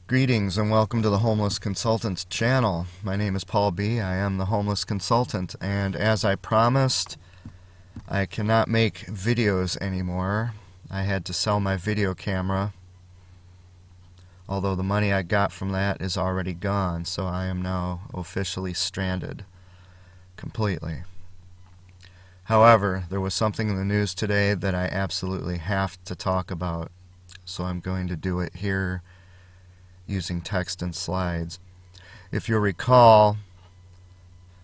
Greetings and welcome to the Homeless Consultant channel. My name is Paul B. I am the Homeless Consultant, and as I promised, I cannot make videos anymore. I had to sell my video camera, although the money I got from that is already gone, so I am now officially stranded completely. However, there was something in the news today that I absolutely have to talk about, so I'm going to do it here using text and slides. If you'll recall,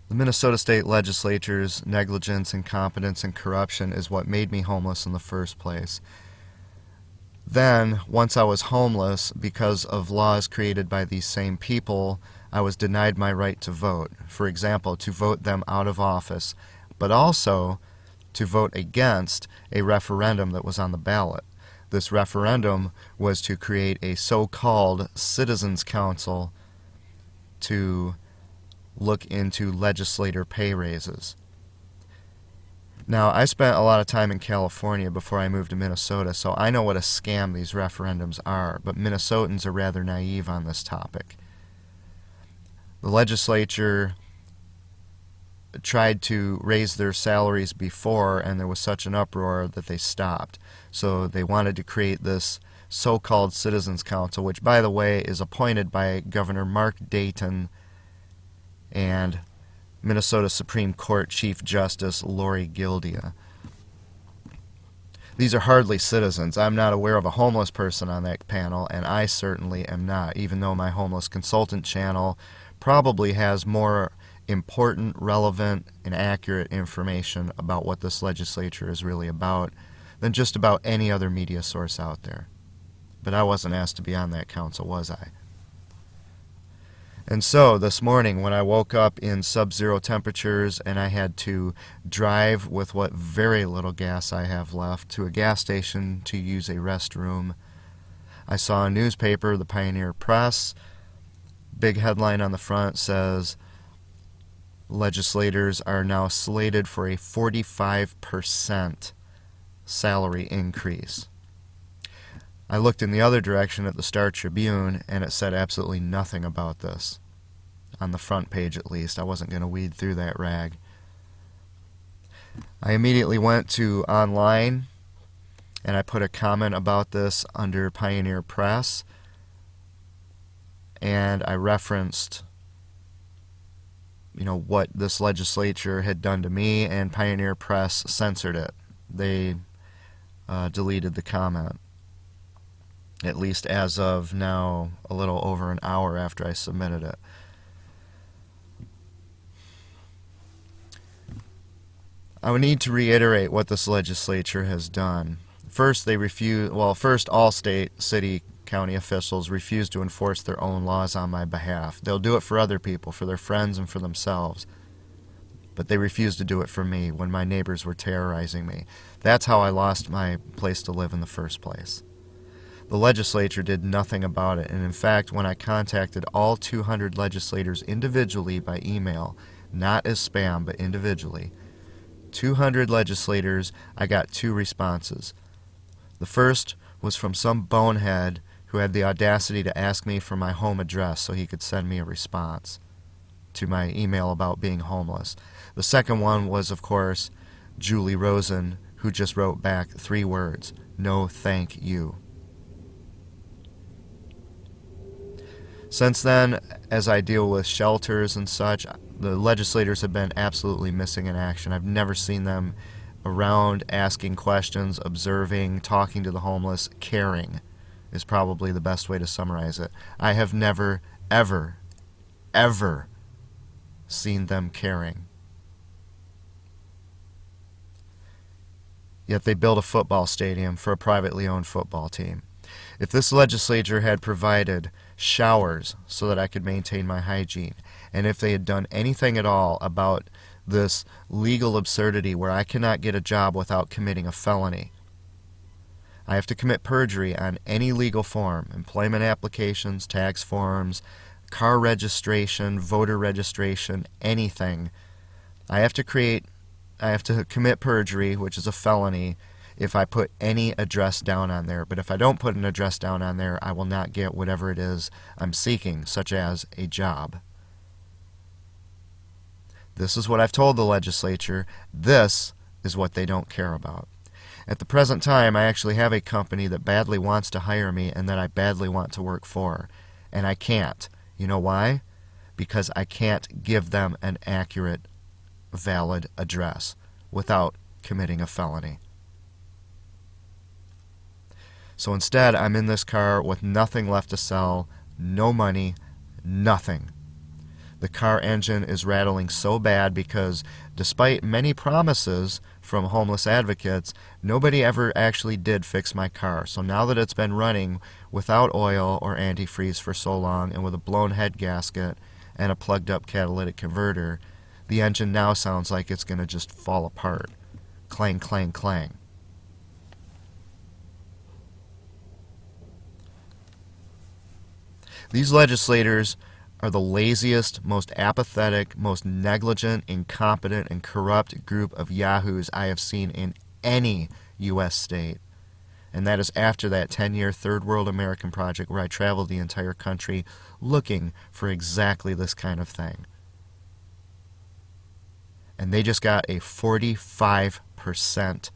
the Minnesota State Legislature's negligence, incompetence, and corruption is what made me homeless in the first place. Then, once I was homeless, because of laws created by these same people, I was denied my right to vote. For example, to vote them out of office, but also to vote against a referendum that was on the ballot. This referendum was to create a so-called Citizens Council to look into legislator pay raises. Now, I spent a lot of time in California before I moved to Minnesota, so I know what a scam these referendums are, but Minnesotans are rather naive on this topic. The legislature tried to raise their salaries before, and there was such an uproar that they stopped. So they wanted to create this so-called Citizens Council, which, by the way, is appointed by Governor Mark Dayton and Minnesota Supreme Court Chief Justice Lori Gildia. These are hardly citizens. I'm not aware of a homeless person on that panel, and I certainly am not, even though my Homeless Consultant channel probably has more important, relevant, and accurate information about what this legislature is really about than just about any other media source out there. But I wasn't asked to be on that council, was I? And so, this morning when I woke up in sub-zero temperatures and I had to drive with what very little gas I have left to a gas station to use a restroom, I saw a newspaper, the Pioneer Press. Big headline on the front says, legislators are now slated for a 45% salary increase. I looked in the other direction at the Star Tribune, and it said absolutely nothing about this. On the front page, at least. I wasn't going to weed through that rag. I immediately went to online, and I put a comment about this under Pioneer Press, and I referenced what this legislature had done to me, and Pioneer Press censored it. They deleted the comment, at least as of now, a little over an hour after I submitted it. I would need to reiterate what this legislature has done. First, all state, city, county officials refuse to enforce their own laws on my behalf. They'll do it for other people, for their friends and for themselves. But they refuse to do it for me when my neighbors were terrorizing me. That's how I lost my place to live in the first place. The legislature did nothing about it, and in fact, when I contacted all 200 legislators individually by email, not as spam, but individually, 200 legislators, I got 2 responses. The first was from some bonehead who had the audacity to ask me for my home address so he could send me a response to my email about being homeless. The second one was, of course, Julie Rosen, who just wrote back 3 words, "No thank you." Since then, as I deal with shelters and such, the legislators have been absolutely missing in action. I've never seen them around asking questions, observing, talking to the homeless, caring is probably the best way to summarize it. I have never, ever, ever seen them caring. Yet they built a football stadium for a privately owned football team. If this legislature had provided showers so that I could maintain my hygiene, and if they had done anything at all about this legal absurdity where I cannot get a job without committing a felony, I have to commit perjury on any legal form, employment applications, tax forms, car registration, voter registration, anything. I have to commit perjury, which is a felony, if I put any address down on there. But if I don't put an address down on there, I will not get whatever it is I'm seeking, such as a job. This is what I've told the legislature. This is what they don't care about. At the present time, I actually have a company that badly wants to hire me and that I badly want to work for. And I can't. You know why? Because I can't give them an accurate, valid address without committing a felony. So instead, I'm in this car with nothing left to sell, no money, nothing. The car engine is rattling so bad because despite many promises from homeless advocates, nobody ever actually did fix my car. So now that it's been running without oil or antifreeze for so long and with a blown head gasket and a plugged up catalytic converter, the engine now sounds like it's going to just fall apart. Clang, clang, clang. These legislators are the laziest, most apathetic, most negligent, incompetent, and corrupt group of yahoos I have seen in any U.S. state. And that is after that 10-year Third World American project where I traveled the entire country looking for exactly this kind of thing. And they just got a 45%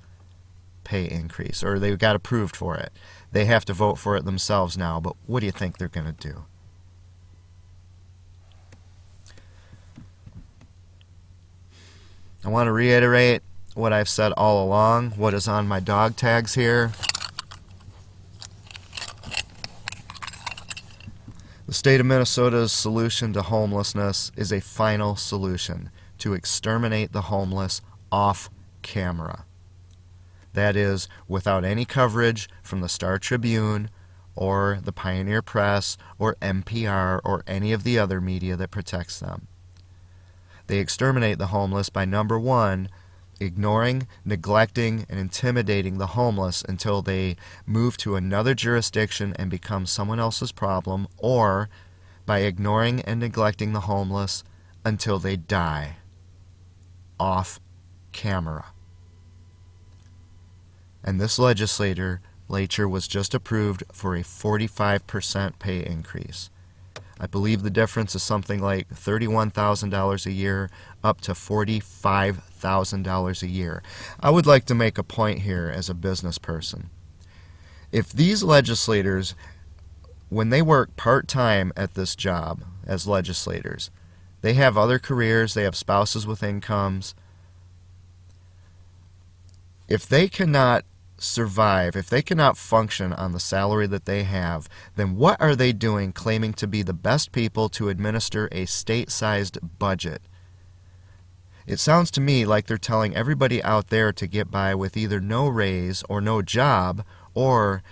pay increase, or they got approved for it. They have to vote for it themselves now, but what do you think they're going to do? I want to reiterate what I've said all along, what is on my dog tags here. The state of Minnesota's solution to homelessness is a final solution to exterminate the homeless off camera. That is, without any coverage from the Star Tribune or the Pioneer Press or NPR or any of the other media that protects them. They exterminate the homeless by, number one, ignoring, neglecting, and intimidating the homeless until they move to another jurisdiction and become someone else's problem, or by ignoring and neglecting the homeless until they die off camera. And this legislature was just approved for a 45% pay increase. I believe the difference is something like $31,000 a year up to $45,000 a year. I would like to make a point here as a business person. If these legislators, when they work part-time at this job as legislators, they have other careers, they have spouses with incomes, if they cannot survive, if they cannot function on the salary that they have, then what are they doing claiming to be the best people to administer a state-sized budget? It sounds to me like they're telling everybody out there to get by with either no raise or no job or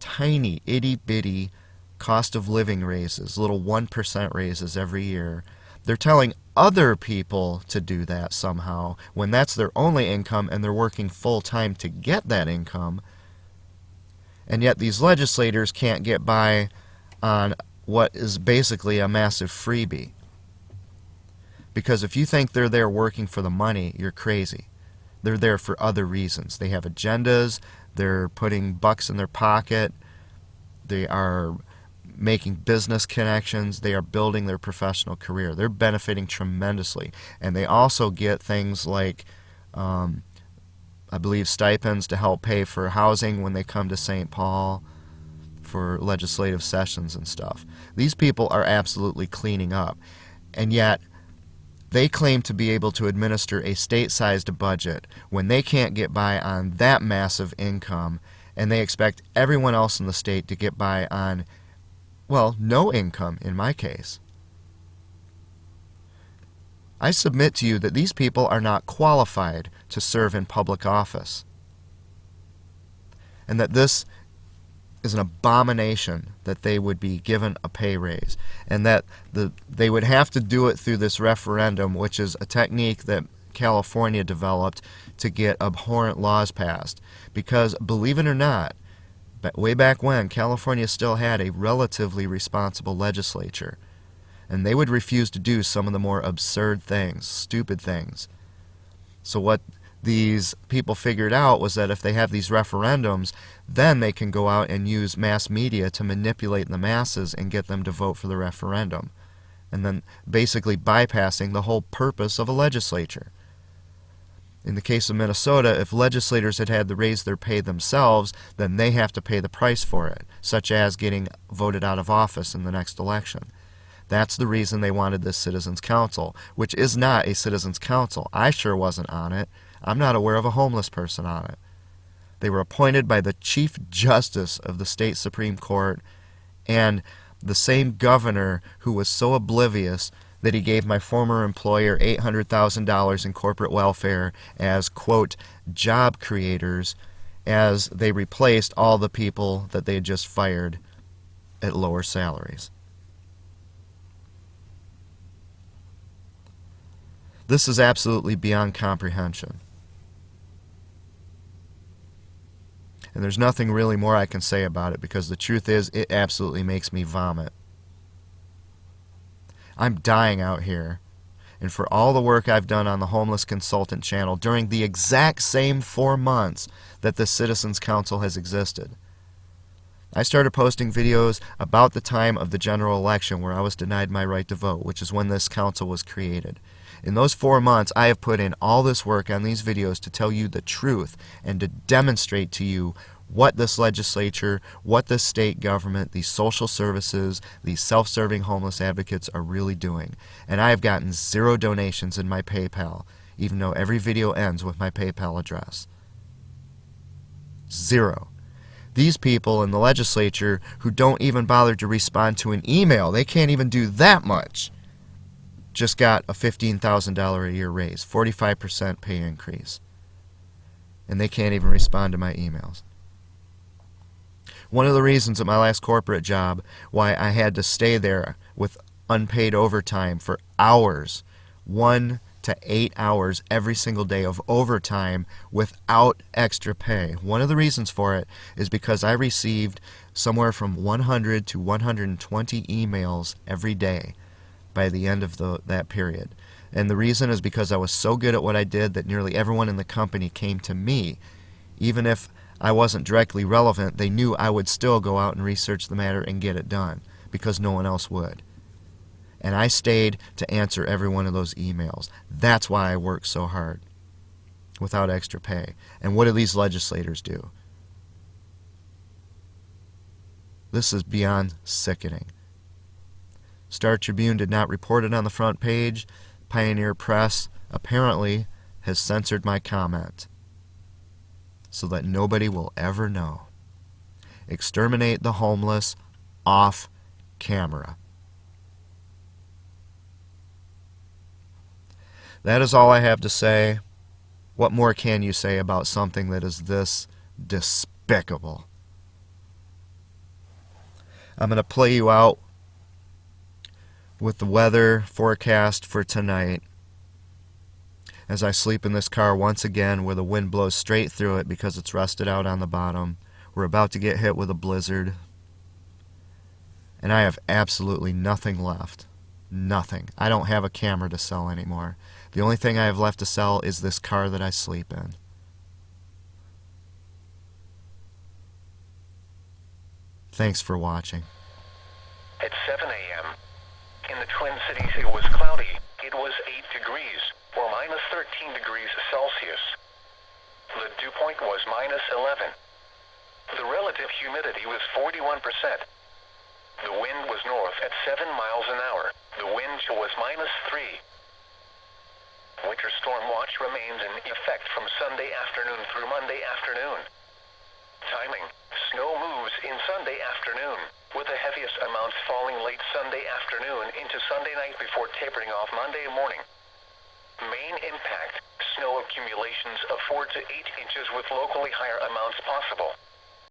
tiny, itty-bitty cost of living raises, little 1% raises every year. They're telling other people to do that somehow when that's their only income and they're working full-time to get that income. And yet these legislators can't get by on what is basically a massive freebie. Because if you think they're there working for the money, you're crazy. They're there for other reasons. They have agendas, they're putting bucks in their pocket, they are making business connections, they are building their professional career. They're benefiting tremendously. And they also get things like, I believe, stipends to help pay for housing when they come to St. Paul for legislative sessions and stuff. These people are absolutely cleaning up. And yet, they claim to be able to administer a state-sized budget when they can't get by on that massive income, and they expect everyone else in the state to get by on, well, no income in my case. I submit to you that these people are not qualified to serve in public office, and that this is an abomination that they would be given a pay raise, and that they would have to do it through this referendum, which is a technique that California developed to get abhorrent laws passed. Because, believe it or not, way back when, California still had a relatively responsible legislature, and they would refuse to do some of the more absurd things, stupid things. So what these people figured out was that if they have these referendums, then they can go out and use mass media to manipulate the masses and get them to vote for the referendum, and then basically bypassing the whole purpose of a legislature. In the case of Minnesota, if legislators had to raise their pay themselves, then they have to pay the price for it, such as getting voted out of office in the next election. That's the reason they wanted this Citizens Council, which is not a Citizens Council. I sure wasn't on it. I'm not aware of a homeless person on it. They were appointed by the Chief Justice of the state Supreme Court and the same governor who was so oblivious that he gave my former employer $800,000 in corporate welfare as, quote, job creators, as they replaced all the people that they had just fired at lower salaries. This is absolutely beyond comprehension. And there's nothing really more I can say about it, because the truth is, it absolutely makes me vomit. I'm dying out here, and for all the work I've done on the Homeless Consultant channel during the exact same 4 months that the Citizens Council has existed. I started posting videos about the time of the general election where I was denied my right to vote, which is when this council was created. In those 4 months, I have put in all this work on these videos to tell you the truth and to demonstrate to you what this legislature, what this state government, these social services, these self-serving homeless advocates are really doing. And I have gotten 0 donations in my PayPal, even though every video ends with my PayPal address. 0. These people in the legislature who don't even bother to respond to an email, they can't even do that much, just got a $15,000 a year raise, 45% pay increase. And they can't even respond to my emails. One of the reasons at my last corporate job why I had to stay there with unpaid overtime for hours, 1 to 8 hours every single day of overtime without extra pay. One of the reasons for it is because I received somewhere from 100 to 120 emails every day by the end of that period. And the reason is because I was so good at what I did that nearly everyone in the company came to me. Even if I wasn't directly relevant, they knew I would still go out and research the matter and get it done, because no one else would. And I stayed to answer every one of those emails. That's why I worked so hard, without extra pay. And what do these legislators do? This is beyond sickening. Star Tribune did not report it on the front page. Pioneer Press apparently has censored my comment so that nobody will ever know. Exterminate the homeless off camera. That is all I have to say. What more can you say about something that is this despicable? I'm going to play you out with the weather forecast for tonight as I sleep in this car once again where the wind blows straight through it because it's rusted out on the bottom. We're about to get hit with a blizzard, and I have absolutely nothing left. Nothing. I don't have a camera to sell anymore. The only thing I have left to sell is this car that I sleep in. Thanks for watching. At 7 a.m. in the Twin Cities, it was cloudy. It was 8 degrees, or minus 13 degrees Celsius. The dew point was minus 11. The relative humidity was 41%. The wind was north at 7 miles an hour. The wind chill was minus 3. Winter storm watch remains in effect from Sunday afternoon through Monday afternoon. Timing: snow moves in Sunday afternoon, with the heaviest amounts falling late Sunday afternoon into Sunday night before tapering off Monday morning. Main impact: snow accumulations of 4 to 8 inches with locally higher amounts possible.